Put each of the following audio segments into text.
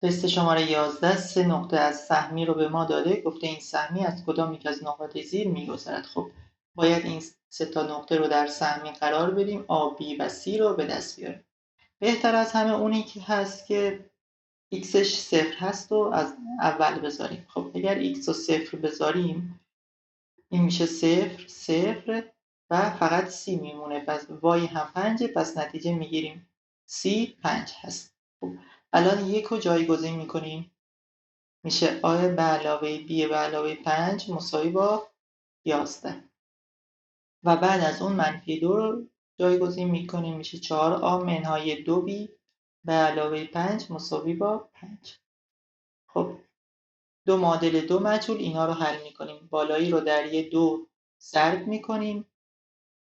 تست شماره 11 3 نقطه از سهمی رو به ما داده، گفته این سهمی از کدام یک از نقاط زیر میگذرد. خب باید این 3 تا نقطه رو در سهمی قرار بدیم، A, B و C رو به دست بیاریم. بهتر از همه اونی که هست که xش 0 هست و از اول بذاریم. خب اگر x رو 0 بذاریم این میشه 0 0 و فقط c میمونه، پس y هم 5، پس نتیجه میگیریم c 5 هست. خب الان 1 رو جایگزین میکنیم، میشه a به علاوه b به علاوه 5 مساوی با 11 و بعد از اون منفی 2 رو جایگزین میکنیم، میشه 4a منهای 2b به علاوه 5 مساوی با 5. خب دو معادل دو مجهول، اینا رو حل میکنیم. بالایی رو در یه 2 ضرب میکنیم،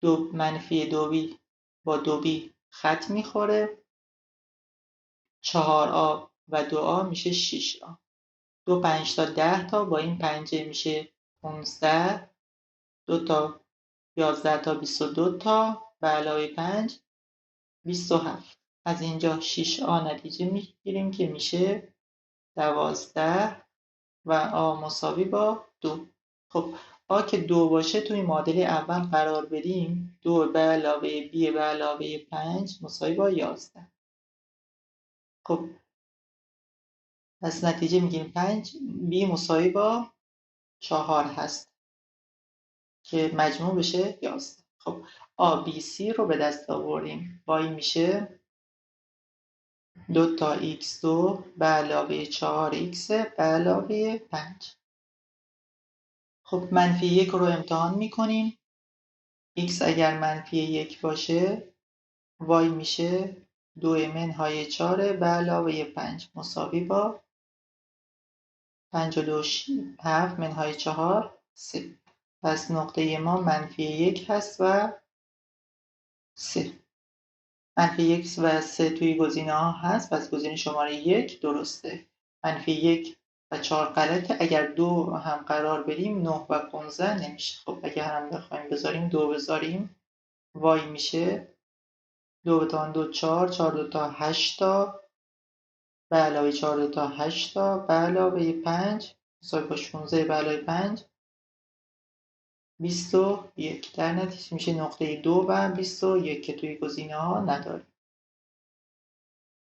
2 منفی 2b با 2b خط میخوره، 4a و 2a میشه 6a. 2 5 تا 10 تا با این پنجه میشه 15، 2 تا 11 تا 22 تا به علاوه 5 27. از اینجا 6a نتیجه میگیریم که میشه 12 و a مساوی با 2. خب a که 2 باشه توی معادله اول قرار بدیم، 2 به علاوه b به علاوه 5 مساوی با 11. خب پس نتیجه میگیریم 5 b مساوی با 4 هست که مجموع بشه 11. خب a b c رو به دست آوردیم، y میشه 2 تا x2 به علاوه 4x به علاوه 5. خب منفی 1 رو امتحان میکنیم، x اگر منفی 1 باشه y میشه 2 منهای 4 به علاوه 5 مساوی با 52 7 منهای 4 3. پس نقطه ما منفی 1 هست و 3. منفی 1 و 3 توی گزینه ها هست، پس گزینه شماره 1 درسته. منفی 1 و 4 غلطه، اگر 2 هم قرار بدیم 9 و 15 نمیشه. خب اگر هم بخوایم بذاریم 2 بذاریم y میشه 2 به توان 2 4 4 2 تا 8 تا به علاوه 4 2 تا 8 تا به علاوه 5 مساوی با 16 به علاوه 5 21. در نتیجه میشه نقطه 2 و 21 که توی گزینه ها نداره.